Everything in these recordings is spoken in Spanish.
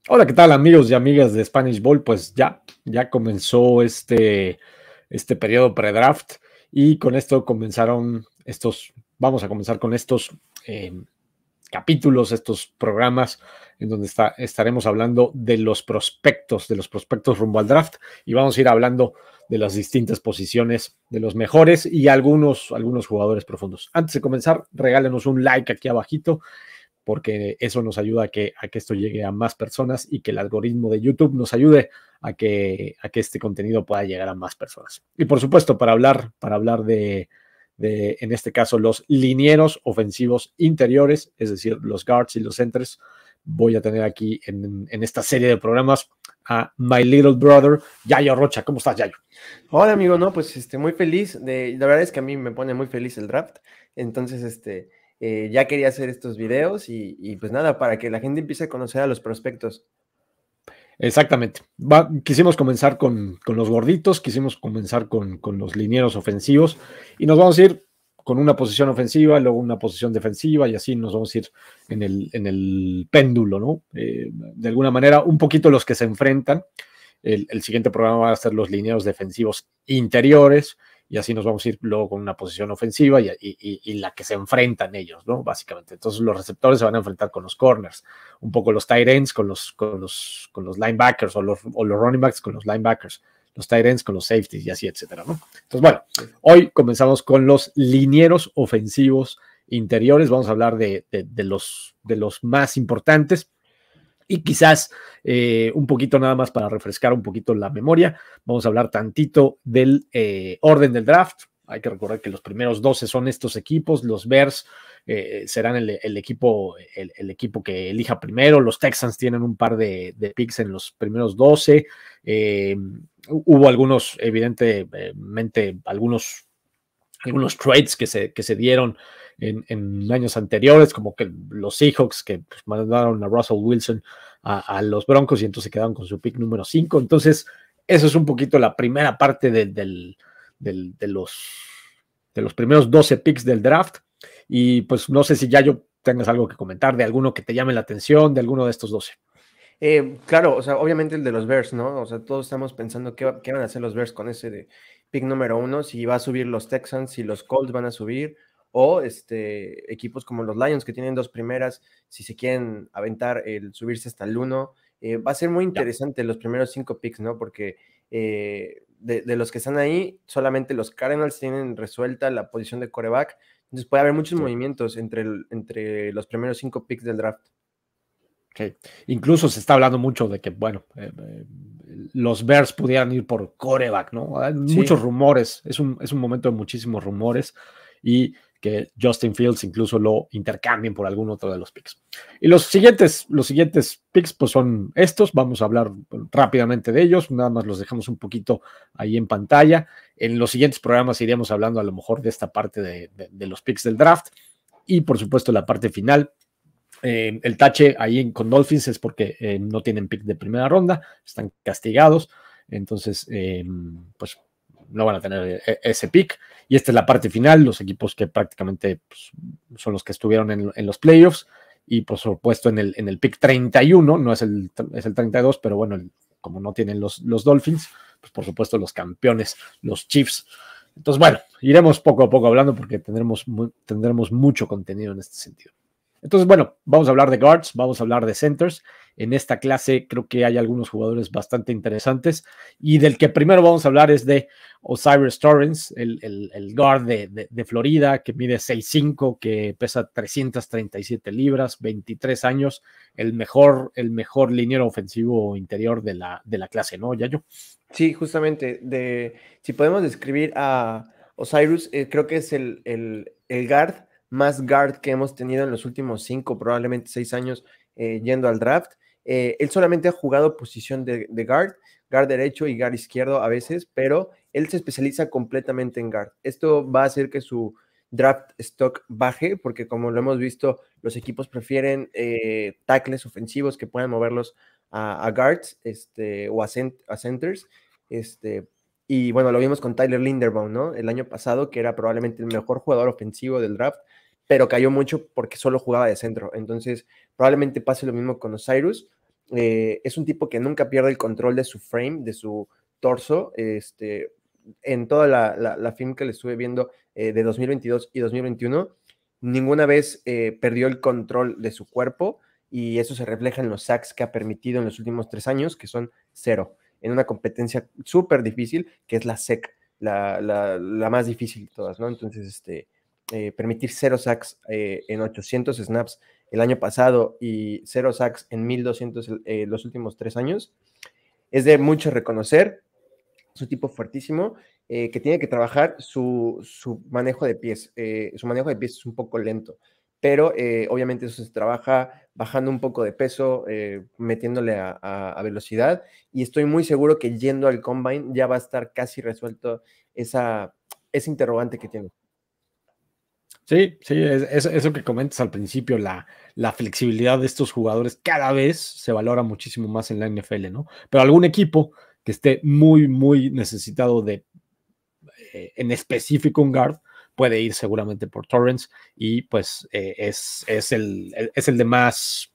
Hola, ¿qué tal amigos y amigas de Spanish Ball? Pues ya comenzó este periodo pre-draft y con esto vamos a comenzar con estos eh, capítulos, estos programas en donde estaremos hablando de los prospectos rumbo al draft y vamos a ir hablando de las distintas posiciones, de los mejores y algunos jugadores profundos. Antes de comenzar, regálenos un like aquí abajito porque eso nos ayuda a que esto llegue a más personas y que el algoritmo de YouTube nos ayude a que este contenido pueda llegar a más personas. Y por supuesto, para hablar de, en este caso, los linieros ofensivos interiores, es decir, los guards y los centers, voy a tener aquí en esta serie de programas a my little brother, Yayo Rocha. ¿Cómo estás, Yayo? Hola amigo, no, pues muy feliz. La verdad es que a mí me pone muy feliz el draft. Entonces, ya quería hacer estos videos y pues nada, para que la gente empiece a conocer a los prospectos. Exactamente. Quisimos comenzar con los gorditos, quisimos comenzar con los linieros ofensivos y nos vamos a ir con una posición ofensiva, luego una posición defensiva y así nos vamos a ir en el péndulo, ¿no? De alguna manera, un poquito los que se enfrentan. El siguiente programa va a ser los linieros defensivos interiores y así nos vamos a ir luego con una posición ofensiva y la que se enfrentan ellos, ¿no? Básicamente. Entonces los receptores se van a enfrentar con los corners, un poco los tight ends con los linebackers o los running backs con los linebackers, los tight ends con los safeties y así, etcétera, ¿no? Entonces, bueno, hoy comenzamos con los linieros ofensivos interiores. Vamos a hablar de los más importantes. Y quizás un poquito nada más para refrescar un poquito la memoria, vamos a hablar tantito del orden del draft. Hay que recordar que los primeros 12 son estos equipos, los Bears serán el equipo que elija primero, los Texans tienen un par de picks en los primeros 12, hubo algunos, evidentemente, algunos trades que se dieron en años anteriores, como que los Seahawks que pues, mandaron a Russell Wilson a los Broncos y entonces se quedaron con su pick número 5. Entonces, eso es un poquito la primera parte de los primeros 12 picks del draft. Y pues no sé si ya yo tengas algo que comentar de alguno que te llame la atención, de alguno de estos 12. Claro, o sea, obviamente el de los Bears, ¿no? O sea, todos estamos pensando qué van a hacer los Bears con ese de pick número 1, si va a subir los Texans, si los Colts van a subir, o equipos como los Lions que tienen 2 primeras, si se quieren aventar el subirse hasta el 1. Va a ser muy interesante los primeros 5 picks, ¿no? Porque de los que están ahí, solamente los Cardinals tienen resuelta la posición de quarterback, entonces puede haber muchos movimientos entre los primeros 5 picks del draft. Okay. Incluso se está hablando mucho de que, bueno, los Bears pudieran ir por quarterback, ¿no? Hay muchos rumores, es un momento de muchísimos rumores y que Justin Fields incluso lo intercambien por algún otro de los picks. Y los siguientes picks pues son estos, vamos a hablar rápidamente de ellos, nada más los dejamos un poquito ahí en pantalla. En los siguientes programas iremos hablando a lo mejor de esta parte de los picks del draft y por supuesto la parte final. El tache ahí con Dolphins es porque no tienen pick de primera ronda, están castigados, entonces pues no van a tener ese pick. Y esta es la parte final, los equipos que prácticamente pues, son los que estuvieron en los playoffs y por supuesto en el pick 31, no es el 32, pero bueno, como no tienen los Dolphins, pues por supuesto los campeones, los Chiefs. Entonces bueno, iremos poco a poco hablando porque tendremos mucho contenido en este sentido. Entonces, bueno, vamos a hablar de guards, vamos a hablar de centers. En esta clase creo que hay algunos jugadores bastante interesantes y del que primero vamos a hablar es de O'Cyrus Torrence, el guard de Florida que mide 6'5", que pesa 337 libras, 23 años, el mejor liniero ofensivo interior de la clase, ¿no, Yayo? Sí, justamente, si podemos describir a O'Cyrus, creo que es el guard más guard que hemos tenido en los últimos 5, probablemente 6 años yendo al draft. Él solamente ha jugado posición de guard derecho y guard izquierdo a veces, pero él se especializa completamente en guard. Esto va a hacer que su draft stock baje, porque como lo hemos visto, los equipos prefieren tackles ofensivos que puedan moverlos a guards o a centers. Y bueno, lo vimos con Tyler Linderbaum, ¿no? El año pasado, que era probablemente el mejor jugador ofensivo del draft, pero cayó mucho porque solo jugaba de centro. Entonces, probablemente pase lo mismo con O'Cyrus. Es un tipo que nunca pierde el control de su frame, de su torso. En toda la film que le estuve viendo de 2022 y 2021, ninguna vez perdió el control de su cuerpo, y eso se refleja en los sacks que ha permitido en los últimos 3 años, que son 0, en una competencia súper difícil, que es la SEC, la más difícil de todas, ¿no? Entonces, permitir 0 sacks en 800 snaps el año pasado y 0 sacks en 1200 los últimos 3 años, es de mucho reconocer. Es un tipo fuertísimo, que tiene que trabajar su manejo de pies. Su manejo de pies es un poco lento, pero obviamente eso se trabaja bajando un poco de peso, metiéndole a velocidad, y estoy muy seguro que yendo al Combine ya va a estar casi resuelto ese interrogante que tiene. Sí, sí, eso que comentas al principio, la flexibilidad de estos jugadores cada vez se valora muchísimo más en la NFL, ¿no? Pero algún equipo que esté muy, muy necesitado de, en específico, un guard, puede ir seguramente por Torrance, y pues es el de más,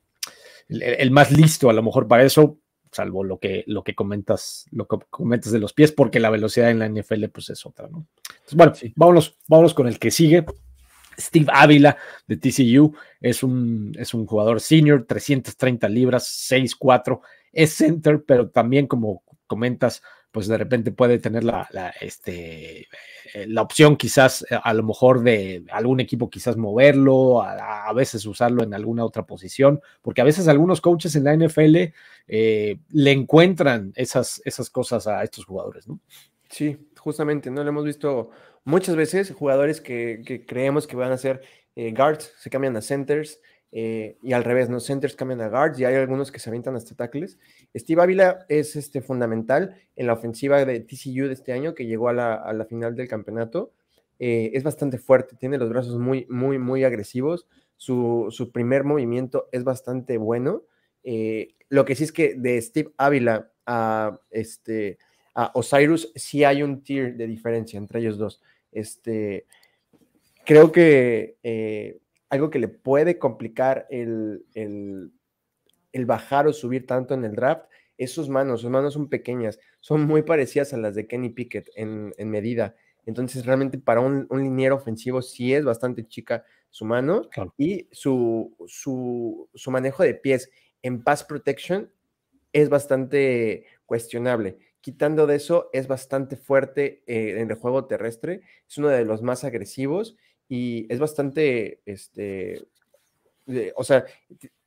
el más listo a lo mejor para eso, salvo lo que comentas de los pies, porque la velocidad en la NFL pues es otra, ¿no? Entonces, bueno, Sí. vámonos con el que sigue. Steve Ávila de TCU es un jugador senior, 330 libras, 6'4", es center, pero también, como comentas, pues de repente puede tener la opción quizás a lo mejor de algún equipo quizás moverlo, a veces usarlo en alguna otra posición, porque a veces algunos coaches en la NFL le encuentran esas cosas a estos jugadores, ¿no? Sí, justamente, ¿no? Lo hemos visto muchas veces, jugadores que creemos que van a ser guards, se cambian a centers, y al revés, ¿no? Centers cambian a guards, y hay algunos que se avientan hasta tackles. Steve Ávila es fundamental en la ofensiva de TCU de este año, que llegó a la final del campeonato. Es bastante fuerte, tiene los brazos muy, muy, muy agresivos. Su primer movimiento es bastante bueno. Lo que sí es que de Steve Ávila a Osiris sí hay un tier de diferencia entre ellos dos. Creo que algo que le puede complicar el bajar o subir tanto en el draft es sus manos son pequeñas, son muy parecidas a las de Kenny Pickett en medida. Entonces, realmente para un liniero ofensivo sí es bastante chica su mano, Claro. y su manejo de pies en pass protection es bastante cuestionable. Quitando de eso, es bastante fuerte en el juego terrestre, es uno de los más agresivos, y es bastante, o sea,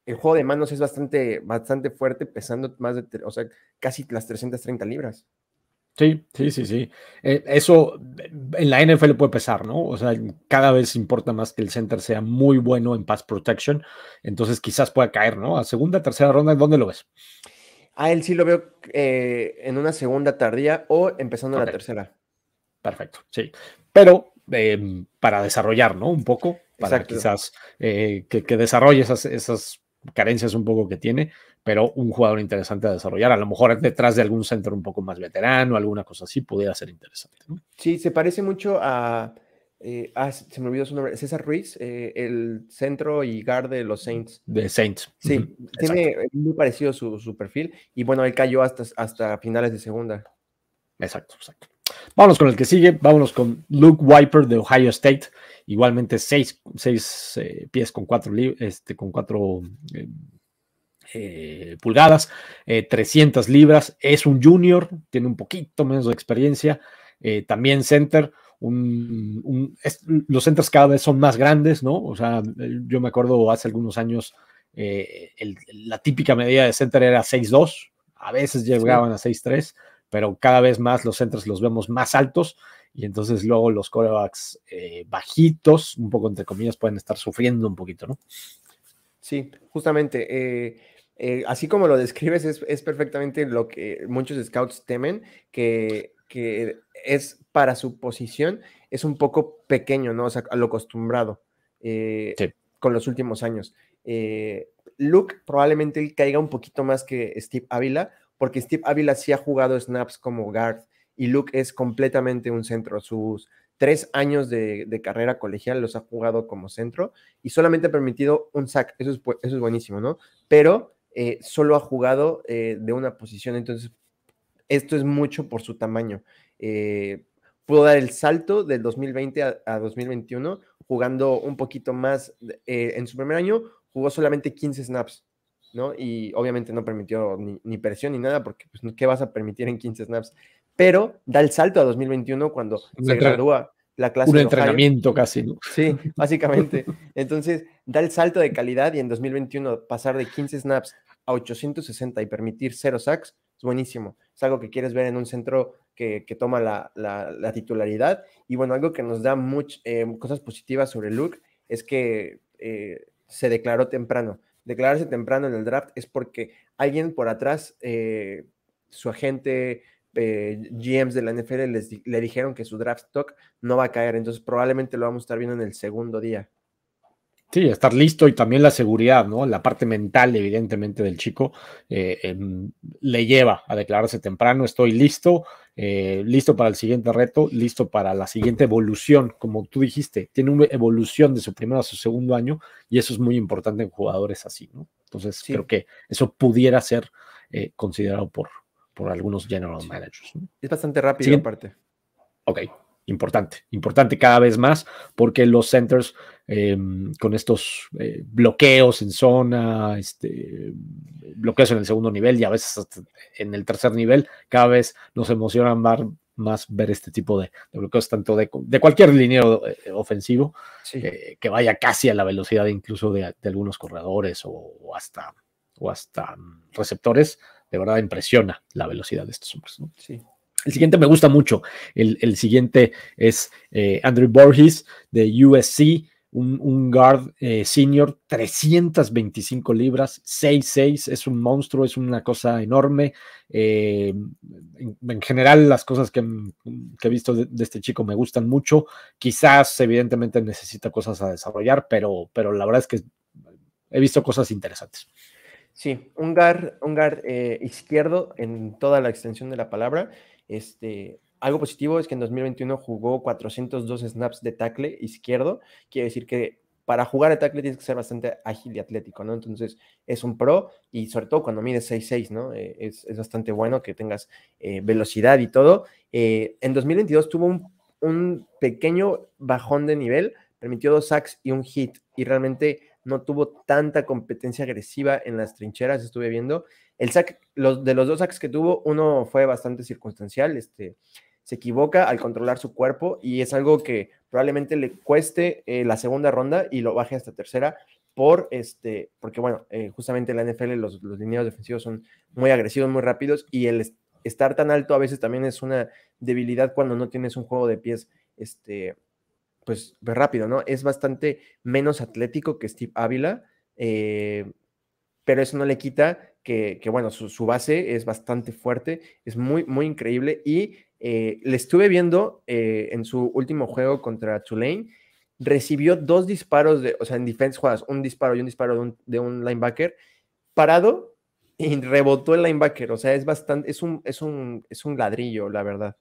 el juego de manos es bastante, bastante fuerte, pesando más de, o sea, casi las 330 libras. Sí, sí, sí, sí. Eso en la NFL puede pesar, ¿no? O sea, cada vez importa más que el center sea muy bueno en pass protection, entonces quizás pueda caer, ¿no? A segunda, tercera ronda, ¿en dónde lo ves? A él sí lo veo en una segunda tardía o empezando la Ok, tercera. perfecto, sí. Pero para desarrollar, ¿no? Un poco, para Exacto. quizás que desarrolle esas carencias un poco que tiene, pero un jugador interesante a desarrollar, a lo mejor detrás de algún center un poco más veterano, alguna cosa así, pudiera ser interesante, ¿no? Sí, se parece mucho se me olvidó su nombre, César Ruiz, el centro y guard de los Saints. De Saints. Sí, tiene Exacto. muy parecido su perfil, y bueno, él cayó hasta finales de segunda. Exacto, exacto. Vámonos con el que sigue, vámonos con Luke Wyper de Ohio State, igualmente 6 pies con 4 pulgadas, 300 libras, es un junior, tiene un poquito menos de experiencia, también center, los centers cada vez son más grandes, ¿no? O sea, yo me acuerdo hace algunos años, la típica medida de center era 6'2", a veces Sí, llegaban a 6'3", pero cada vez más los centers los vemos más altos, y entonces luego los quarterbacks bajitos, un poco entre comillas, pueden estar sufriendo un poquito, ¿no? sí, justamente. Así como lo describes, es perfectamente lo que muchos scouts temen, que es para su posición, es un poco pequeño, ¿no? O sea, a lo acostumbrado Sí. con los últimos años. Luke probablemente caiga un poquito más que Steve Ávila, porque Steve Ávila sí ha jugado snaps como guard, y Luke es completamente un centro. Sus 3 años de carrera colegial los ha jugado como centro, y solamente ha permitido un sack. Eso es buenísimo, ¿no? Pero solo ha jugado de una posición, entonces esto es mucho por su tamaño. Pudo dar el salto del 2020 a 2021 jugando un poquito más. En su primer año jugó solamente 15 snaps, ¿no? Y obviamente no permitió ni presión ni nada, porque pues, ¿qué vas a permitir en 15 snaps? Pero da el salto a 2021 cuando se gradúa la clase un de Ohio. entrenamiento casi, ¿no? Sí, básicamente. Entonces, da el salto de calidad y en 2021 pasar de 15 snaps a 860 y permitir 0 sacks es buenísimo. Es algo que quieres ver en un centro que toma la titularidad. Y bueno, algo que nos da cosas positivas sobre Luke es que se declaró temprano. Declararse temprano en el draft es porque alguien por atrás, su agente, GMs de la NFL le dijeron que su draft stock no va a caer, entonces probablemente lo vamos a estar viendo en el segundo día. Sí, estar listo y también la seguridad, ¿no? La parte mental, evidentemente, del chico le lleva a declararse temprano, estoy listo, listo para el siguiente reto, listo para la siguiente evolución, como tú dijiste, tiene una evolución de su primero a su segundo año y eso es muy importante en jugadores así, ¿no? Entonces, Sí. creo que eso pudiera ser considerado por algunos general managers, ¿no? Es bastante rápido, aparte. Ok, importante cada vez más, porque los centers con estos bloqueos en zona, bloqueos en el segundo nivel y a veces hasta en el tercer nivel, cada vez nos emocionan más ver este tipo de bloqueos, tanto de cualquier liniero ofensivo, sí. que vaya casi a la velocidad incluso de algunos corredores o hasta receptores. De verdad impresiona la velocidad de estos hombres, ¿no? Sí. El siguiente me gusta mucho. El siguiente es Andrew Borges de USC, un guard senior, 325 libras, 6'6", es un monstruo, es una cosa enorme. En general, las cosas que he visto de este chico me gustan mucho. Quizás, evidentemente, necesita cosas a desarrollar, pero la verdad es que he visto cosas interesantes. Sí, un guard izquierdo en toda la extensión de la palabra. Algo positivo es que en 2021 jugó 402 snaps de tackle izquierdo. Quiere decir que para jugar de tackle tienes que ser bastante ágil y atlético, ¿no? Entonces es un pro y sobre todo cuando mides 6'6", ¿no? Es bastante bueno que tengas velocidad y todo. En 2022 tuvo un pequeño bajón de nivel, permitió 2 sacks y un hit y realmente no tuvo tanta competencia agresiva en las trincheras, estuve viendo. El sack, de los 2 sacks que tuvo, uno fue bastante circunstancial, se equivoca al controlar su cuerpo y es algo que probablemente le cueste la segunda ronda y lo baje hasta tercera porque bueno, justamente en la NFL los lineados defensivos son muy agresivos, muy rápidos y el estar tan alto a veces también es una debilidad cuando no tienes un juego de pies pues rápido, ¿no? Es bastante menos atlético que Steve Ávila, pero eso no le quita que bueno, su base es bastante fuerte, es muy, muy increíble y le estuve viendo en su último juego contra Tulane, recibió 2 disparos, o sea, en defense jugadas, un disparo y un disparo de un linebacker parado y rebotó el linebacker, o sea, es un ladrillo, la verdad.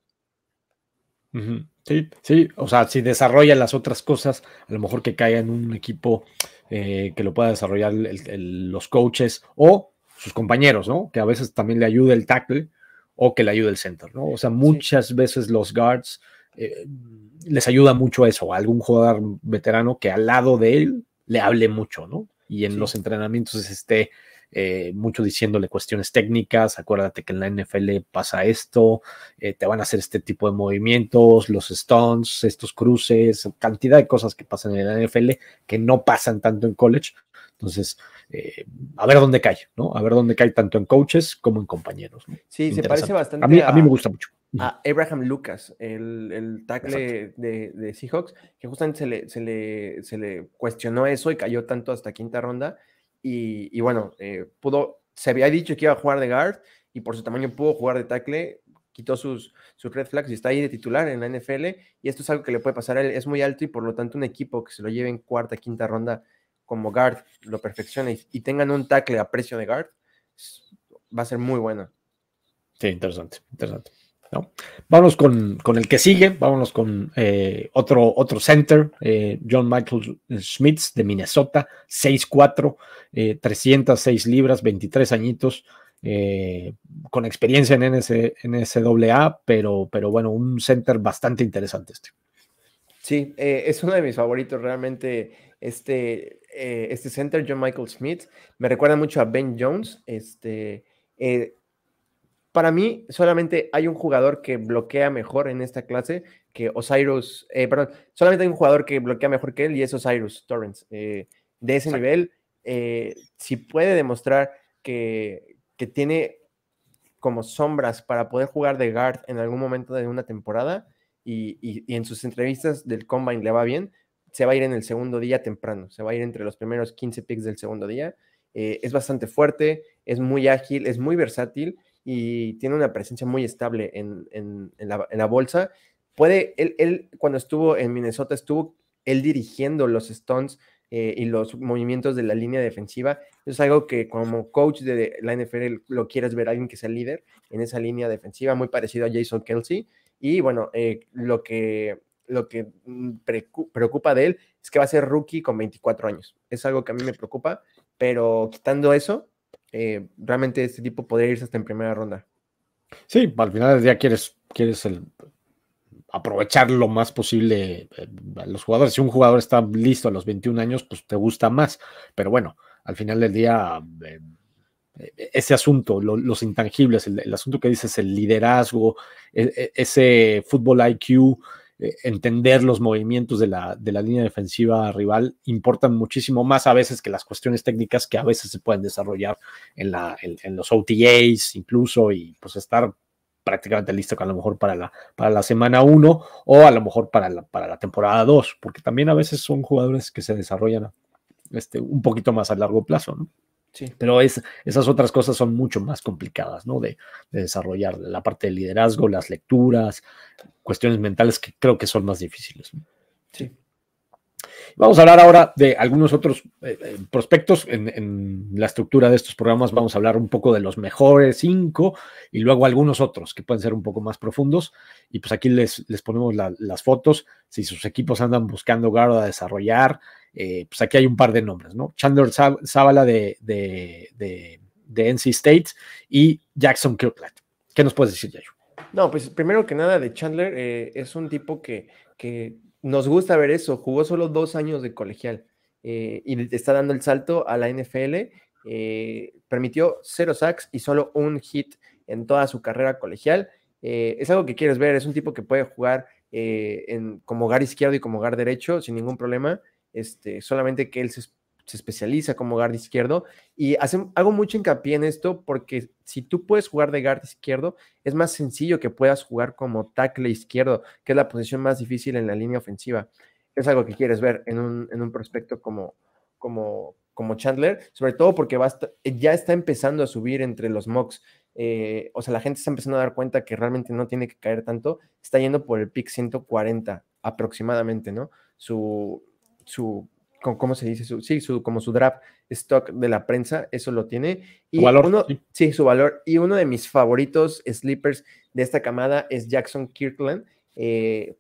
Sí, o sea, si desarrolla las otras cosas, a lo mejor que caiga en un equipo que lo pueda desarrollar los coaches o sus compañeros, ¿no? Que a veces también le ayude el tackle o que le ayude el center, ¿no? O sea, muchas veces los guards les ayuda mucho eso, a algún jugador veterano que al lado de él le hable mucho, ¿no? Y en los entrenamientos esté mucho diciéndole cuestiones técnicas, acuérdate que en la NFL pasa esto, te van a hacer este tipo de movimientos, los stunts, estos cruces, cantidad de cosas que pasan en la NFL que no pasan tanto en college. Entonces, a ver dónde cae, ¿no? A ver dónde cae tanto en coaches como en compañeros, ¿no? Sí, se parece bastante a mí me gusta mucho. A Abraham Lucas, el tackle de Seahawks, que justamente se le cuestionó eso y cayó tanto hasta quinta ronda. Y bueno, se había dicho que iba a jugar de guard y por su tamaño pudo jugar de tackle, quitó sus red flags y está ahí de titular en la NFL. Y esto es algo que le puede pasar a él. Es muy alto y por lo tanto un equipo que se lo lleve en cuarta, quinta ronda como guard lo perfeccione y tengan un tackle a precio de guard, va a ser muy bueno. Sí, interesante. ¿no? Vámonos con el que sigue, vámonos con otro center, John Michael Schmitz de Minnesota, 6'4", 306 libras, 23 añitos, con experiencia en NCAA, pero bueno, un center bastante interesante este. Sí, es uno de mis favoritos realmente, este center, John Michael Schmitz, me recuerda mucho a Ben Jones. Para mí, solamente hay un jugador que bloquea mejor en esta clase que Osiris, perdón, solamente hay un jugador que bloquea mejor que él y es Osiris Torrance. De ese nivel, si puede demostrar que tiene como sombras para poder jugar de guard en algún momento de una temporada y en sus entrevistas del Combine le va bien, se va a ir en el segundo día temprano, se va a ir entre los primeros 15 picks del segundo día. Es bastante fuerte, es muy ágil, es muy versátil y tiene una presencia muy estable en la bolsa. Él cuando estuvo en Minnesota, estuvo él dirigiendo los stunts y los movimientos de la línea defensiva. Es algo que como coach de la NFL lo quieres ver, alguien que sea líder en esa línea defensiva, muy parecido a Jason Kelce. Y bueno, lo que preocupa de él es que va a ser rookie con 24 años. Es algo que a mí me preocupa, pero quitando eso, realmente este tipo podría irse hasta en primera ronda. Sí, al final del día quieres aprovechar lo más posible a los jugadores. Si un jugador está listo a los 21 años, pues te gusta más. Pero bueno, al final del día, ese asunto, los intangibles, el asunto que dices, el liderazgo, ese fútbol IQ, entender los movimientos de la línea defensiva rival, importan muchísimo más a veces que las cuestiones técnicas que a veces se pueden desarrollar en los OTAs incluso, y pues estar prácticamente listo a lo mejor para la semana 1 o a lo mejor para la temporada 2, porque también a veces son jugadores que se desarrollan un poquito más a largo plazo, ¿no? Sí. Pero esas otras cosas son mucho más complicadas, ¿no? De desarrollar la parte del liderazgo, las lecturas, cuestiones mentales que creo que son más difíciles, ¿no? Sí. Vamos a hablar ahora de algunos otros prospectos. En la estructura de estos programas vamos a hablar un poco de los mejores 5 y luego algunos otros que pueden ser un poco más profundos. Y pues aquí les ponemos las fotos. Si sus equipos andan buscando guard a desarrollar, pues aquí hay un par de nombres, ¿no? Chandler Zavala de NC State y Jackson Kirkland. ¿Qué nos puedes decir, Yayo? No, pues primero que nada de Chandler, es un tipo que nos gusta ver eso. Jugó solo 2 años de colegial y está dando el salto a la NFL. Permitió 0 sacks y solo un hit en toda su carrera colegial. Es algo que quieres ver. Es un tipo que puede jugar como guard izquierdo y como guard derecho sin ningún problema. Solamente que él se especializa como guard izquierdo y hago mucho hincapié en esto porque si tú puedes jugar de guard izquierdo, es más sencillo que puedas jugar como tackle izquierdo, que es la posición más difícil en la línea ofensiva. Es algo que quieres ver en un prospecto como Chandler, sobre todo porque ya está empezando a subir entre los mocks. O sea, la gente está empezando a dar cuenta que realmente no tiene que caer tanto, está yendo por el pick 140 aproximadamente, ¿no? ¿Cómo se dice? Como su draft stock de la prensa, eso lo tiene. Y su valor, sí, su valor. Y uno de mis favoritos sleepers de esta camada es Jackson Kirkland,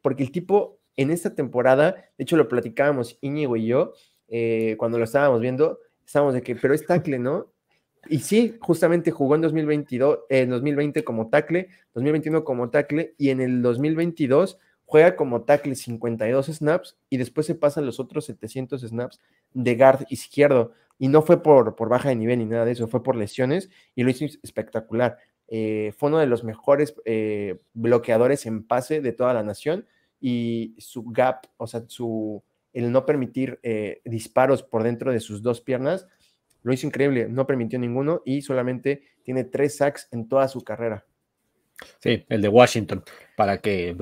porque el tipo en esta temporada, de hecho lo platicábamos Íñigo y yo, cuando lo estábamos viendo, estábamos de que, pero es tackle, ¿no? Y sí, justamente jugó en 2020 como tackle, 2021 como tackle, y en el 2022 juega como tackle 52 snaps y después se pasan los otros 700 snaps de guard izquierdo. Y no fue por baja de nivel ni nada de eso, fue por lesiones y lo hizo espectacular. Fue uno de los mejores bloqueadores en pase de toda la nación y su gap, o sea, el no permitir disparos por dentro de sus 2 piernas, lo hizo increíble, no permitió ninguno y solamente tiene 3 sacks en toda su carrera. Sí, el de Washington, para que,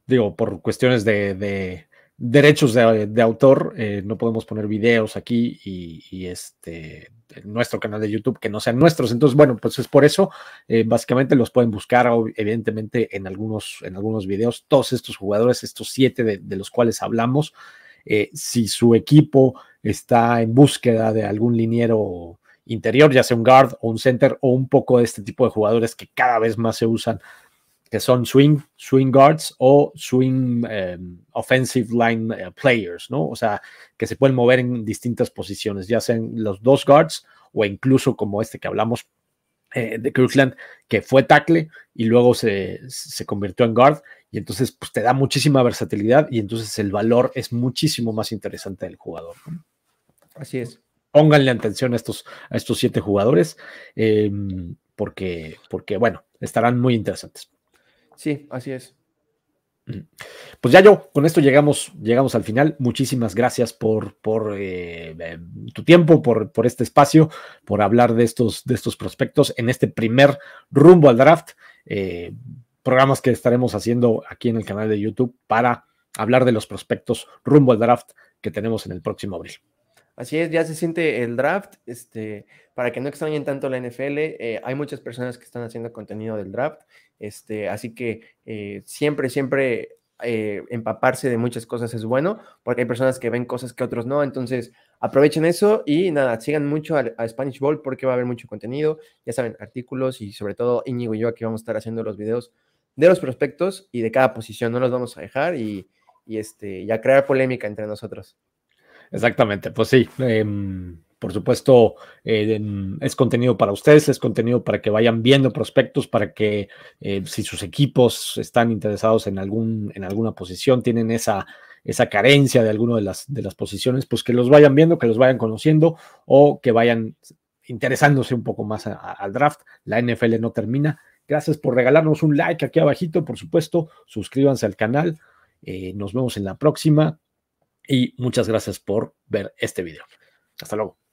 digo, por cuestiones de derechos de autor, no podemos poner videos aquí y en nuestro canal de YouTube que no sean nuestros. Entonces, bueno, pues es por eso, básicamente los pueden buscar, evidentemente, en algunos videos, todos estos jugadores, estos 7 de los cuales hablamos. Si su equipo está en búsqueda de algún liniero interior, ya sea un guard o un center o un poco de este tipo de jugadores que cada vez más se usan que son swing guards o swing offensive line players, ¿no? O sea, que se pueden mover en distintas posiciones, ya sean los dos guards o incluso como este que hablamos de Kirkland, que fue tackle y luego se convirtió en guard, y entonces pues te da muchísima versatilidad y entonces el valor es muchísimo más interesante del jugador, ¿no? Así es. Pónganle atención a estos 7 jugadores, porque, bueno, estarán muy interesantes. Sí, así es. Pues ya con esto llegamos al final. Muchísimas gracias por tu tiempo, por este espacio, por hablar de estos prospectos en este primer rumbo al draft. Programas que estaremos haciendo aquí en el canal de YouTube para hablar de los prospectos rumbo al draft que tenemos en el próximo abril. Así es, ya se siente el draft, para que no extrañen tanto la NFL, hay muchas personas que están haciendo contenido del draft, así que siempre empaparse de muchas cosas es bueno, porque hay personas que ven cosas que otros no, entonces aprovechen eso y nada, sigan mucho a Spanish Bowl porque va a haber mucho contenido, ya saben, artículos y sobre todo Íñigo y yo aquí vamos a estar haciendo los videos de los prospectos y de cada posición, no los vamos a dejar y a crear polémica entre nosotros. Exactamente, pues sí, por supuesto, es contenido para ustedes, es contenido para que vayan viendo prospectos, para que si sus equipos están interesados en alguna posición, tienen esa carencia de alguna de las posiciones, pues que los vayan viendo, que los vayan conociendo o que vayan interesándose un poco más al draft. La NFL no termina. Gracias por regalarnos un like aquí abajito, por supuesto, suscríbanse al canal, nos vemos en la próxima. Y muchas gracias por ver este video. Hasta luego.